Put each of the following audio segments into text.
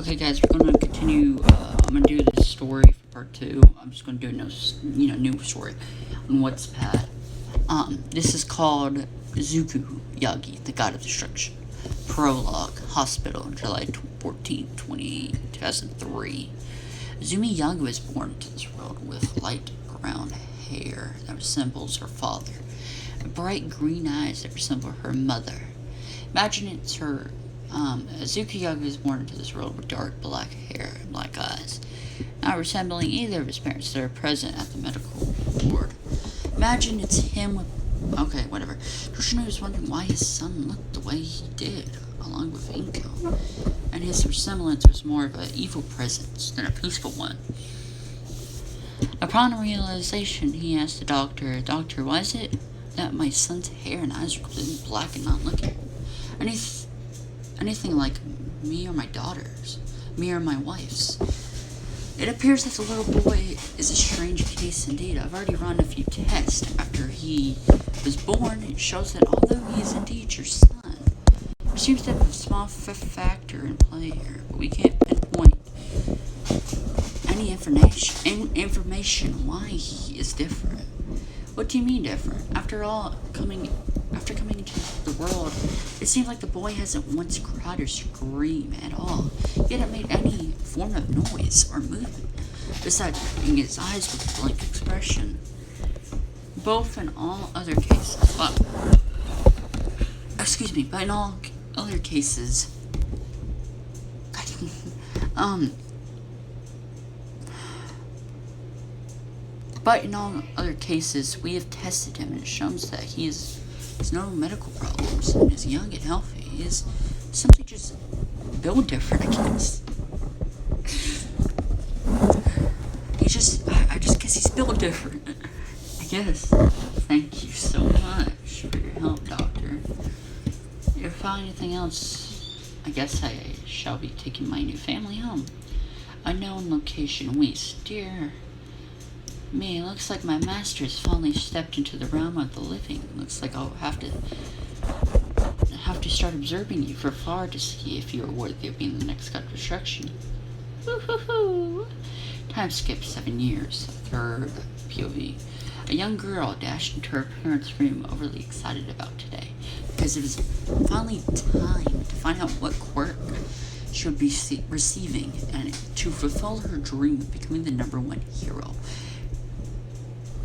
Okay, guys, we're gonna continue. I'm gonna do this story for part 2. I'm just gonna do a new story on Wattpad. This is called Izuku Yagi, the God of Destruction. Prologue, Hospital, July 14, 2003. Izumi Yagi was born into this world with light brown hair that resembles her father, and bright green eyes that resemble her mother. Imagine it's her. Izuku Yagi was born into this world with dark black hair and black eyes, not resembling either of his parents that are present at the medical ward. Imagine it's him with... Okay, whatever. Toshino was wondering why his son looked the way he did, along with Inko, and his resemblance was more of an evil presence than a peaceful one. Upon realization, he asked the doctor, "Doctor, why is it that my son's hair and eyes are completely black and not looking anything like me or my daughter's, me or my wife's? It appears that the little boy is a strange case indeed. I've already run a few tests after he was born. It shows that although he is indeed your son, there seems to have a small factor in play here, but we can't pinpoint any information why he is different." "What do you mean different? After coming into the world, it seems like the boy hasn't once cried or screamed at all. He hadn't made any form of noise or movement, besides opening his eyes with a blank expression. But in all other cases, we have tested him and it shows that he has no medical problems and is young and healthy. He is simply just built different, I guess. I just guess he's built different, I guess. Thank you so much for your help, doctor. If I find anything else, I guess I shall be taking my new family home. Unknown location waste. Dear me, looks like my master has finally stepped into the realm of the living. Looks like I'll have to start observing you from far to see if you are worthy of being the next god of destruction. Woo-hoo-hoo. Time skips 7 years. Third POV. A young girl dashed into her parents' room, overly excited about today, because it was finally time to find out what quirk she would be receiving, and to fulfill her dream of becoming the #1 hero.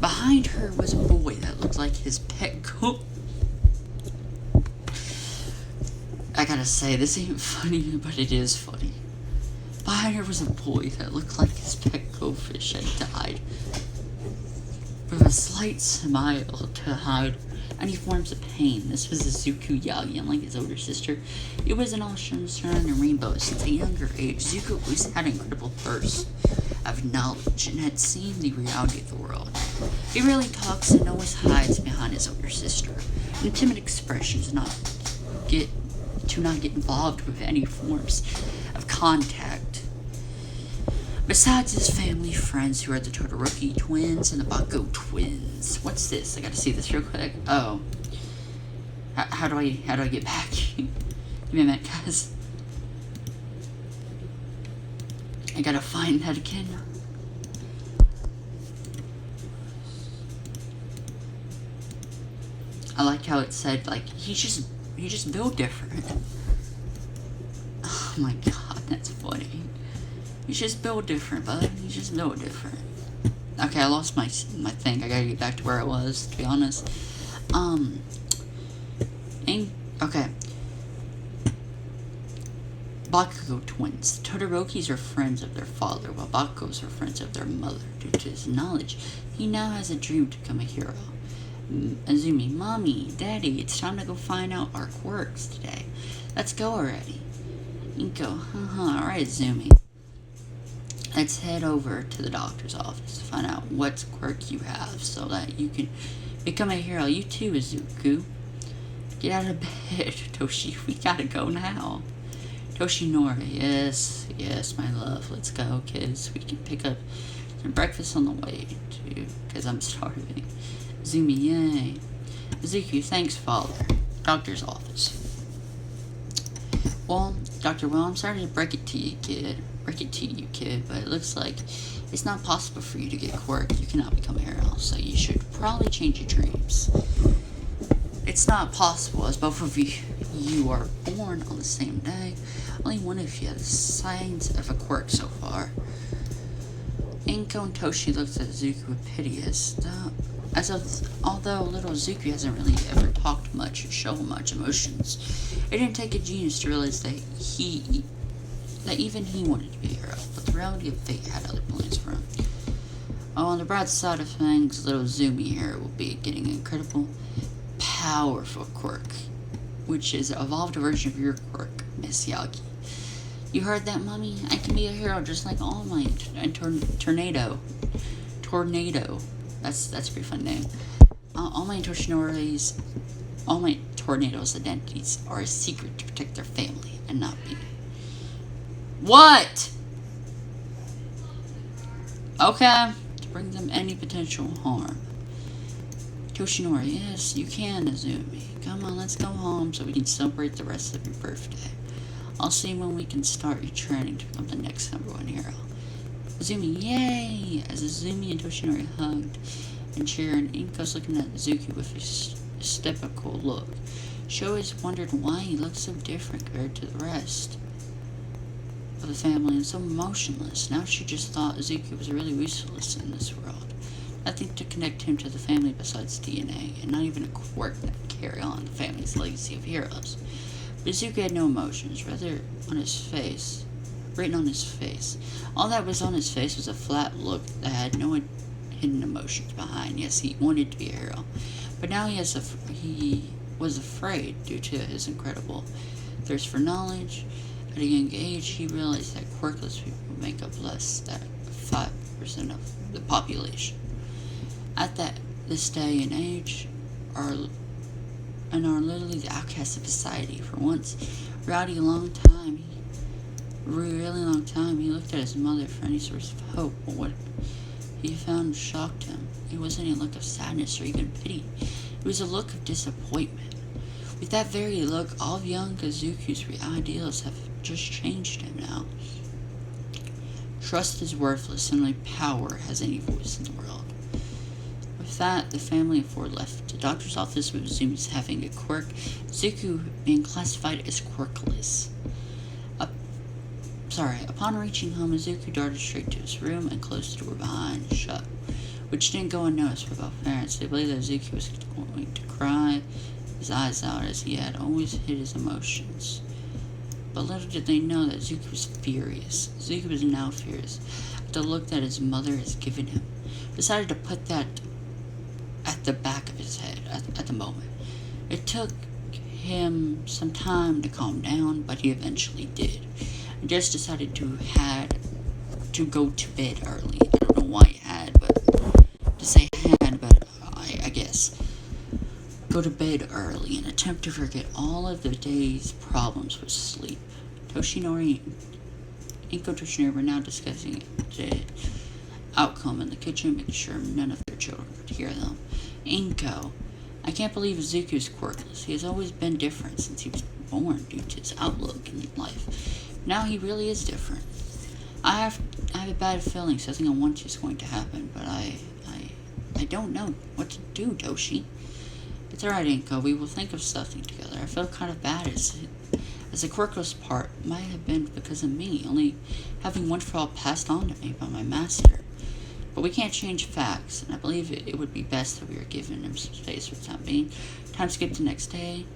Behind her was a boy that looked like his pet goat. I gotta say, this ain't funny, but it is funny. Behind her was a boy that looked like his pet goldfish had died, with a slight smile to hide any forms of pain. This was Izuku Yagi, unlike his older sister. He was an all sunshine and rainbows. Since a younger age, Izuku always had an incredible thirst of knowledge and had seen the reality of the world. He rarely talks and always hides behind his older sister, and timid expressions to not get involved with any forms of contact. Besides his family friends, who are the Todoroki twins and the Bako twins. What's this? I gotta see this real quick. Oh, how do I get back? Give me a minute, guys. I gotta find that again. I like how it said, like, he just built different. Oh my god, that's funny. He's just built different, bud. He's just built different. Okay, I lost my thing. I gotta get back to where I was, to be honest. Okay. Bakugo twins. Todorokis are friends of their father, while Bakugos are friends of their mother. Due to his knowledge, he now has a dream to become a hero. Izumi, Mommy, Daddy, it's time to go find out our quirks today. Let's go already. Inko, alright, Izumi. Let's head over to the doctor's office to find out what quirk you have so that you can become a hero. You too, Izuku. Get out of bed, Toshi. We gotta go now. Toshinori, yes, my love. Let's go, kids. We can pick up some breakfast on the way, too, because I'm starving. Izumi, yay. Izuku, thanks, father. Doctor's office. Well, Doctor, well, I'm sorry to break it to you, kid. But it looks like it's not possible for you to get a quirk. You cannot become a hero, so you should probably change your dreams. It's not possible, as both of you are born on the same day. Only one of you has signs of a quirk so far. Inko and Toshi looked at Izuku with pity although little Izuku hasn't really ever talked much or shown much emotions. It didn't take a genius to realize that even he wanted to be a hero, but the reality of fate had other plans for him. On the bright side of things, little Zumi here will be getting an incredible, powerful quirk, which is an evolved version of your quirk, Miss Yagi. You heard that, Mommy? I can be a hero just like All Might and Tornado. That's a pretty fun name. All Might Tornado's identities are a secret to protect their family and not me. What? Okay. To bring them any potential harm. Toshinori, yes, you can, Azumi. Come on, let's go home so we can celebrate the rest of your birthday. I'll see when we can start your training to become the next #1 hero. Azumi, yay! As Azumi and Toshinori hugged and cheered, Inko's looking at Izuku with a skeptical look. She always wondered why he looked so different compared to the rest of the family and so emotionless. Now she just thought Izuku was really useless in this world. Nothing to connect him to the family besides DNA, and not even a quirk that would carry on the family's legacy of heroes. But Izuku had no emotions, written on his face. All that was on his face was a flat look that had no hidden emotions behind. Yes, he wanted to be a hero, but now he was afraid due to his incredible thirst for knowledge. At a young age, he realized that quirkless people make up less than 5% of the population. At this day and age, are literally the outcasts of society. For once, really long time, he looked at his mother for any source of hope, but what he found shocked him. It wasn't a look of sadness or even pity. It was a look of disappointment. With that very look, all of young Izuku's ideals have just changed him now. Trust is worthless, and only power has any voice in the world. With that, the family of four left the doctor's office with Izumi's having a quirk, Izuku being classified as quirkless. Upon reaching home, Izuku darted straight to his room and closed the door behind shut, which didn't go unnoticed for both parents. They believed that Izuku was going to cry his eyes out as he had always hid his emotions. But little did they know that Izuku was furious. Izuku was now furious at the look that his mother has given him. Decided to put that at the back of his head at the moment. It took him some time to calm down, but he eventually did. He just decided to go to bed early. I don't know why he had, but I guess. Go to bed early and attempt to forget all of the day's problems with sleep. Toshinori and Toshinori were now discussing the outcome in the kitchen, making sure none of their children could hear them. Inko, I can't believe Izuku is quirkless. He has always been different since he was born due to his outlook in life. Now he really is different. I have a bad feeling something unwanted is going to happen, but I don't know what to do, Toshi. It's alright, Inko. We will think of something together. I feel kind of bad as the quirkless part might have been because of me, only having one for all passed on to me by my master. But we can't change facts, and I believe it would be best that we were given him some space for the time being. Time skipped the next day.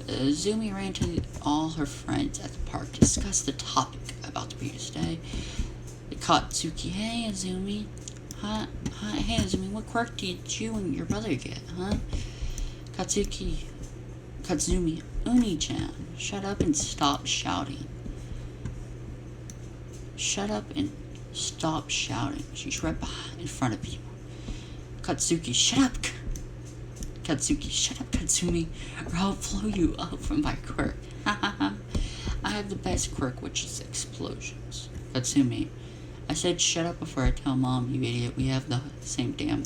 Zumi ran to all her friends at the park to discuss the topic about the previous day. Katsuki, hey Azumi. Hey Azumi, what quirk did you and your brother get, huh? Katsumi, Uni-chan, shut up and stop shouting. Shut up and stop shouting. She's right in front of you. Katsuki, shut up. Katsuki, shut up, Katsumi, or I'll blow you up from my quirk. I have the best quirk, which is explosions. Katsumi, I said shut up before I tell Mom, you idiot. We have the same damn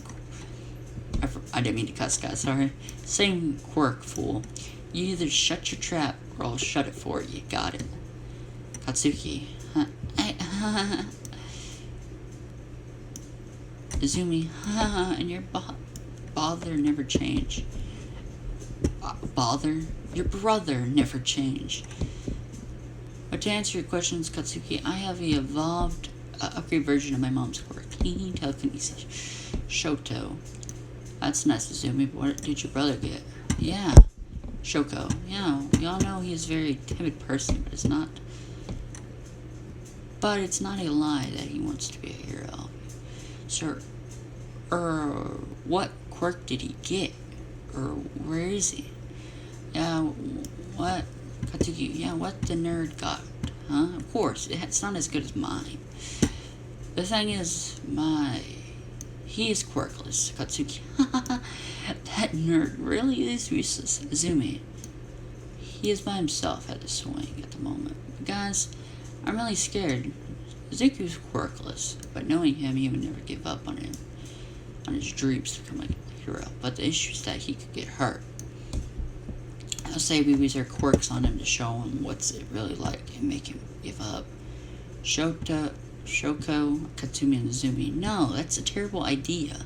I didn't mean to cuss, guys, sorry. Same quirk, fool. You either shut your trap, or I'll shut it for you. Got it. Katsuki. Izumi, and your bother never change. Bother? Your brother never changed. But to answer your questions, Katsuki, I have an evolved, upgrade version of my mom's quirk. Cleaning telekinesis. Shoto. That's nice, Izumi, but what did your brother get? Yeah. Shoko. Yeah, y'all know he's a very timid person, but it's not a lie that he wants to be a hero. Sir, what quirk did he get? Or where is he? Yeah, what? Katsuki, yeah, what the nerd got? Huh? Of course, it's not as good as mine. The thing is, he is quirkless, Katsuki. That nerd really is useless. Izumi, he is by himself at the swing at the moment. But guys, I'm really scared. Izuku's quirkless, but knowing him, he would never give up on his dreams to become a hero. But the issue is that he could get hurt. I'll say we use our quirks on him to show him what's it really like and make him give up. Shoko, Katsumi, and Izumi. No, that's a terrible idea.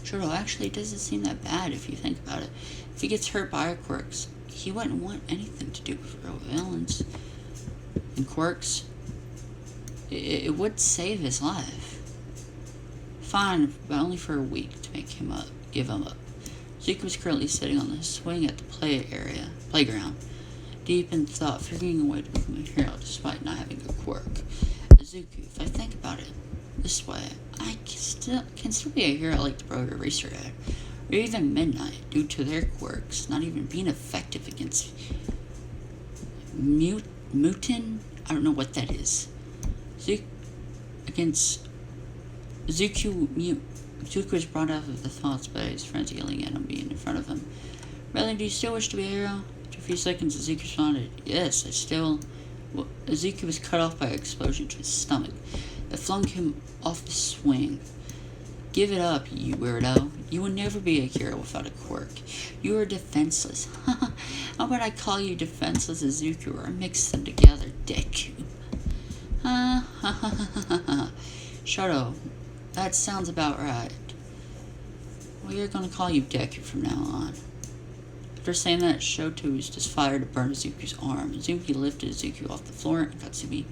Shoto, actually, it doesn't seem that bad if you think about it. If he gets hurt by our quirks, he wouldn't want anything to do with real villains. And quirks, it would save his life. Fine, but only for a week to make him give him up. Izuku was currently sitting on the swing at the playground, deep in thought, figuring a way to become a hero despite not having a quirk. Izuku, if I think about it this way, I can still be a hero like the Road Eraser had, or even Midnight, due to their quirks not even being effective against Mutin. I don't know what that is. Izuku was brought out of the thoughts by his friends yelling at him being in front of him. Rather, do you still wish to be a hero? After a few seconds, Izuku responded, yes, I still... Well, Izuku was cut off by an explosion to his stomach that flung him off the swing. Give it up, you weirdo. You will never be a hero without a quirk. You are defenseless. How about I call you defenseless Izuku or mix them together, Deku? Shoto, that sounds about right. Well, you're gonna call you Deku from now on. After saying that, Shoto used his fire to burn Izuku's arm. Izuku lifted Izuku off the floor, and Katsumi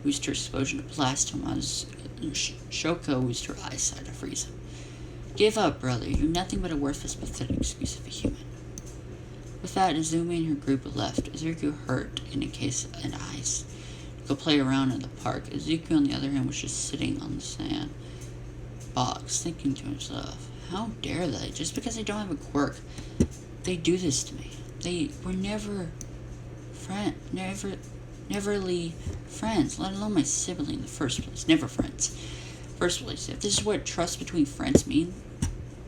used her explosion to blast him, as Shoko used her eyesight to freeze him. Give up, brother. You're nothing but a worthless, pathetic excuse of a human. With that, Izumi and her group left. Izuku hurt in a case of ice to go play around in the park. Izuku, on the other hand, was just sitting on the sand box, thinking to himself, how dare they? Just because I don't have a quirk, they do this to me. They were neverly friends, let alone my sibling in the first place. Never friends. First place, if this is what trust between friends mean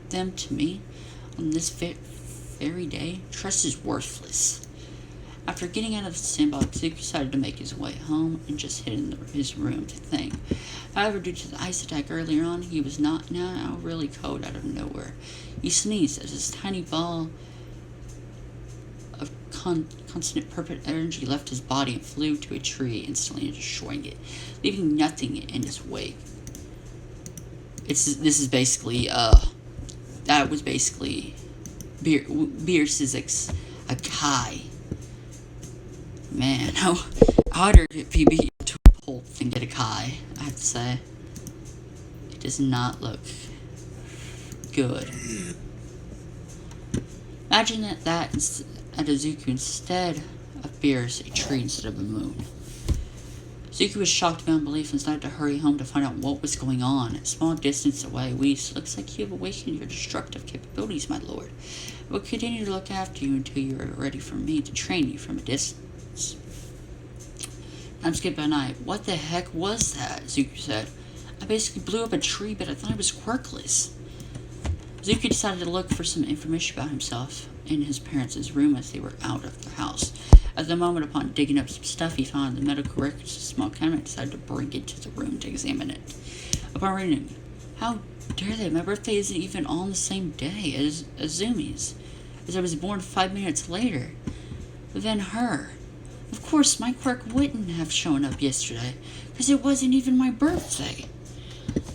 them to me on this very day, trust is worthless. After getting out of the sandbox, Izuku decided to make his way home and just hid in his room to think. However, due to the ice attack earlier on, he was now really cold out of nowhere. He sneezed as his tiny ball of constant perfect energy left his body and flew to a tree, instantly destroying it, leaving nothing in his wake. This is basically that was basically Beerus's Akai. Man, how harder if he beat to a pulp than get a Kai, I have to say. It does not look good. Imagine that at Izuku instead of Beerus, a tree instead of a moon. Izuku was shocked beyond belief and decided to hurry home to find out what was going on. A small distance away, Whis, looks like you have awakened your destructive capabilities, my lord. I will continue to look after you until you are ready for me to train you from a distance. I'm skipped by night. What the heck was that? Izuku said. I basically blew up a tree, but I thought it was quirkless. Izuku decided to look for some information about himself in his parents' room as they were out of the house. At the moment, upon digging up some stuff, he found the medical records of a small cabinet and decided to bring it to the room to examine it. Upon reading, how dare they? My birthday isn't even on the same day as Azumi's, as I was born 5 minutes later than her. Of course, my quirk wouldn't have shown up yesterday, because it wasn't even my birthday.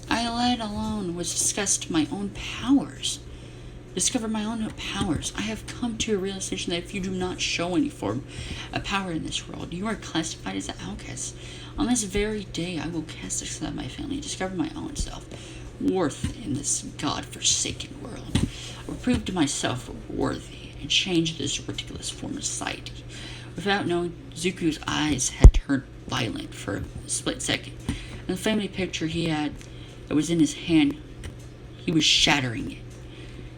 I, let alone, was discussed my own powers. Discover my own powers. I have come to a realization that if you do not show any form of power in this world, you are classified as an outcast. On this very day, I will cast aside my family and discover my own self-worth in this God-forsaken world. I will prove to myself worthy and change this ridiculous form of society. Without knowing, Zuku's eyes had turned violent for a split second, and the family picture he had that was in his hand, he was shattering it.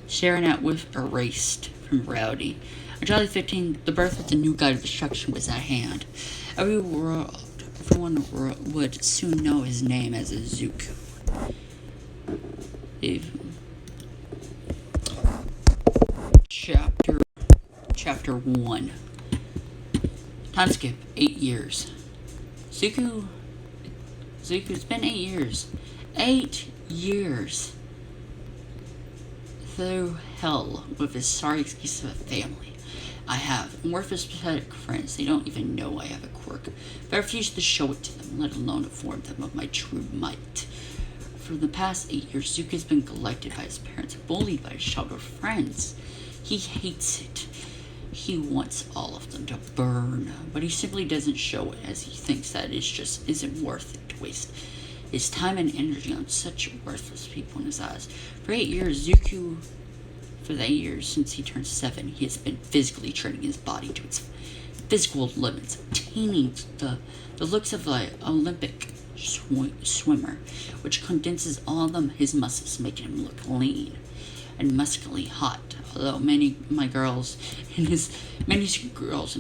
Staring at with erased from reality. On July 15th, the birth of the new god of destruction was at hand. Everyone would soon know his name as Izuku. Chapter 1. Time skip, 8 years. Zuku's been 8 years. 8 years. Through hell with his sorry excuse of a family. I have worthless, pathetic friends. They don't even know I have a quirk, but I refuse to show it to them, let alone inform them of my true might. For the past 8 years, Zuko has been neglected by his parents, bullied by his childhood friends. He hates it. He wants all of them to burn, but he simply doesn't show it, as he thinks that it just isn't worth it to waste his time and energy on such worthless people in his eyes. For 8 years, for the 8 years since he turned 7, he has been physically training his body to its physical limits, attaining the looks of an Olympic swimmer, which condenses all his muscles, making him look lean and muscularly hot. Although many girls in his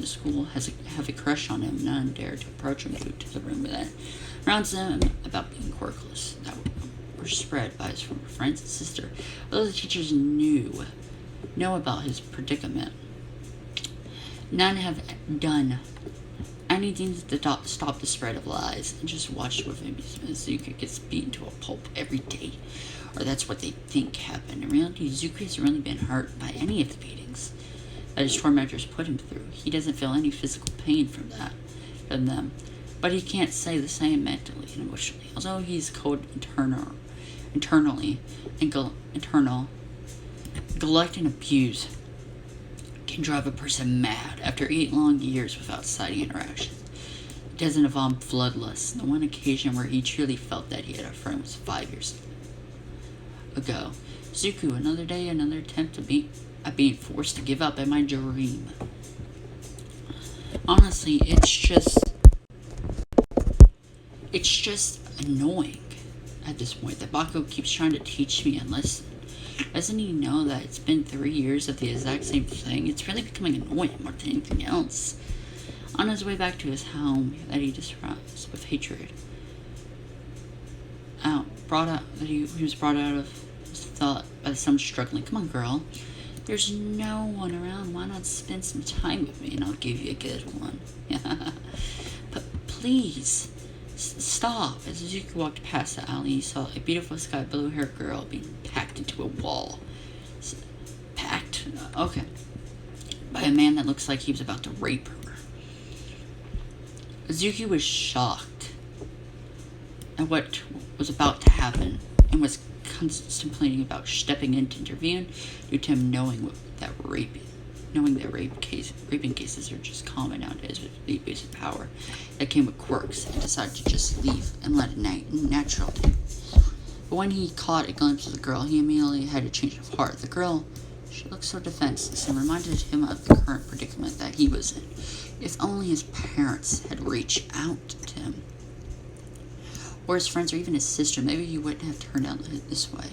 school have a crush on him, none dare to approach him due to the rumor that surrounds him about being quirkless that were spread by his former friends and sister. Although the teachers know about his predicament, none have done anything to stop the spread of lies, and just watched with him as Zuko gets beaten to a pulp every day. Or that's what they think happened. In reality, Zuko hasn't really been hurt by any of the beatings that his tormentors put him through. He doesn't feel any physical pain from them. But he can't say the same mentally and emotionally. Although he's cold internally, neglect and abuse can drive a person mad after 8 long years without sighting interaction. It doesn't involve bloodlust. The one occasion where he truly felt that he had a friend was 5 years ago. Zuko, another day, another attempt at being forced to give up at my dream. Honestly, it's just annoying at this point that Bakugo keeps trying to teach me and listen. Doesn't he know that it's been 3 years of the exact same thing? It's really becoming annoying more than anything else. On his way back to his home that he disrupts with hatred. He was brought out of his thought by someone struggling. Come on, girl. There's no one around. Why not spend some time with me and I'll give you a good one? But please, stop. As Izuku walked past the alley, he saw a beautiful sky blue-haired girl being packed into a wall. Packed? Okay. By a man that looks like he was about to rape her. Izuku was shocked at what was about to happen and was contemplating about stepping in to intervene due to him knowing that raping cases are just common nowadays with the abuse of power that came with quirks, and decided to just leave and let it natural. But when he caught a glimpse of the girl, he immediately had a change of heart. The girl, she looked so defenseless and reminded him of the current predicament that he was in. If only his parents had reached out to him, or his friends, or even his sister, maybe he wouldn't have turned out this way.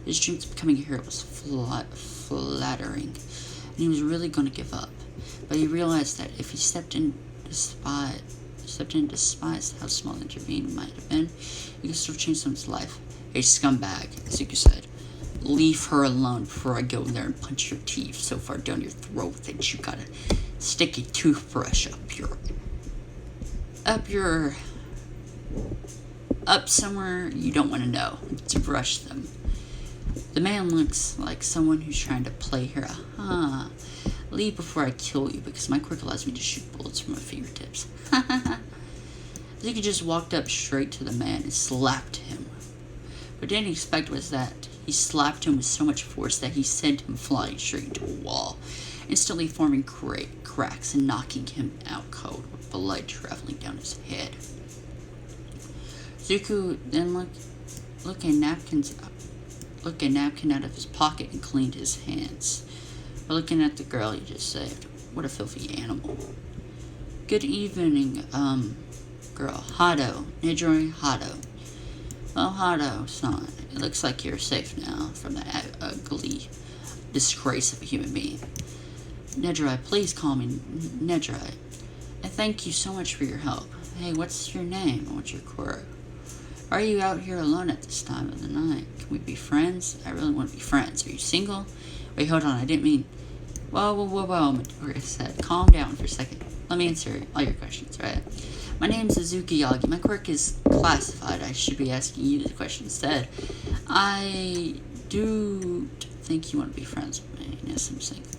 His dream of becoming a hero was flattering, and he was really going to give up. But he realized that if he stepped in despite how small the intervention might have been, he could still change someone's life. A scumbag, Izuku said. Leave her alone before I go in there and punch your teeth so far down your throat that you gotta stick a toothbrush up somewhere you don't want to know to brush them. The man looks like someone who's trying to play her Leave before I kill you, because my quirk allows me to shoot bullets from my fingertips. Izuku just walked up straight to the man and slapped him. What I didn't expect was that he slapped him with so much force that he sent him flying straight into a wall, instantly forming cracks and knocking him out cold, with blood traveling down his head. Izuku then looked a napkin out of his pocket and cleaned his hands. While looking at the girl he just saved. What a filthy animal. Good evening, girl. Hado. Nidori Hado. Well, Hado-san, it looks like you're safe now from that ugly disgrace of a human being. Nidori, please call me Nidori. I thank you so much for your help. Hey, what's your name? What's your quirk? Why are you out here alone at this time of the night? Can we be friends? I really want to be friends. Are you single? Wait, hold on. I didn't mean... Whoa, Midori said. Calm down for a second. Let me answer all your questions, right? My name is Izuku Yagi. My quirk is classified. I should be asking you the question instead. I do think you want to be friends with me. Yes, I'm single.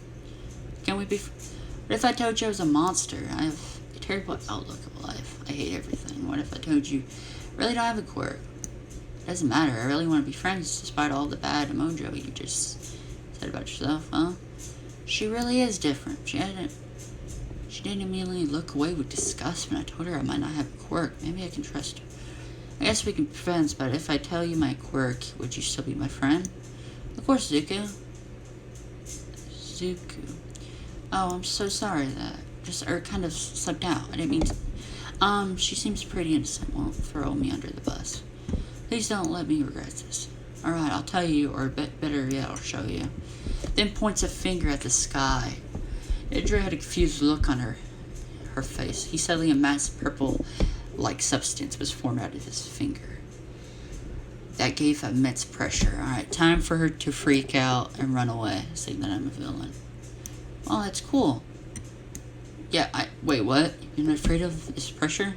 Can we be... What if I told you I was a monster? I have a terrible outlook of life. I hate everything. What if I told you I really don't have a quirk? It doesn't matter. I really want to be friends despite all the bad mojo you just said about yourself, huh? She really is different. She didn't immediately look away with disgust when I told her I might not have a quirk. Maybe I can trust her. I guess we can be friends, but if I tell you my quirk, would you still be my friend? Of course, Zuko. Oh, I'm so sorry that kind of slipped out. I didn't mean to. She seems pretty innocent. Won't throw me under the bus. Please don't let me regret this. Alright, I'll tell you, or better yet, I'll show you. Then points a finger at the sky. Idra had a confused look on her face. He suddenly a mass purple-like substance was formed out of his finger. That gave immense pressure. Alright, time for her to freak out and run away, saying that I'm a villain. Well, that's cool. Yeah, wait, what? You're not afraid of this pressure?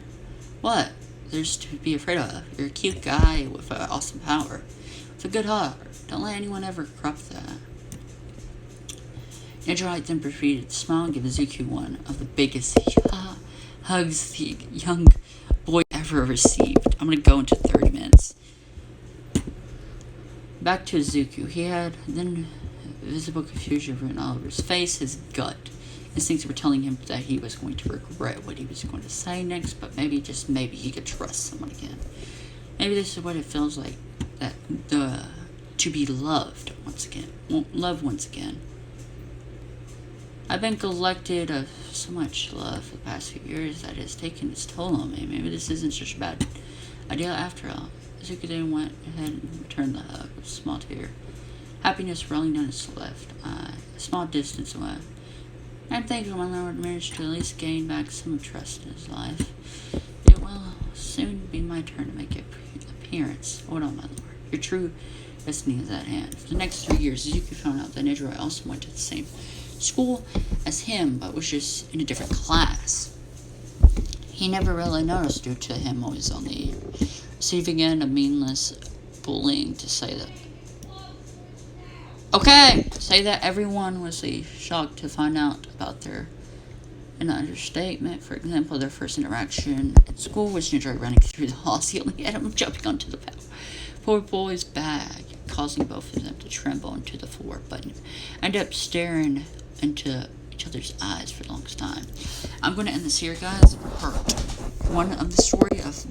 What? There's to be afraid of. You're a cute guy with an awesome power. With a good heart. Don't let anyone ever corrupt that. Nidorite then proceeded to smile and give Izuku one of the biggest hugs the young boy ever received. I'm gonna go into 30 minutes. Back to Izuku. He had then visible confusion written all over his face, his gut. Instincts were telling him that he was going to regret what he was going to say next, but maybe, just maybe, he could trust someone again. Maybe this is what it feels like, to be loved once again. Love once again. I've been collected of so much love for the past few years that it has taken its toll on me. Maybe this isn't such a bad idea after all. Izuku then went ahead and returned the hug with a small tear. Happiness rolling down his left eye, a small distance away. I'm thankful my lord managed to at least gain back some trust in his life. It will soon be my turn to make an appearance. Hold on, my lord. Your true destiny is at hand. For the next 3 years, Izuku found out that Nidori also went to the same school as him, but was just in a different class. He never really noticed due to him always on the receiving end of meaningless bullying to say that. Say that everyone was shocked to find out about their, an understatement. For example, their first interaction at school was Nidori running through the halls, yelling at him, jumping onto the poor boy's bag, causing both of them to tremble into the floor, but ended up staring into each other's eyes for the longest time. I'm going to end this here, guys. Part 1 of the story of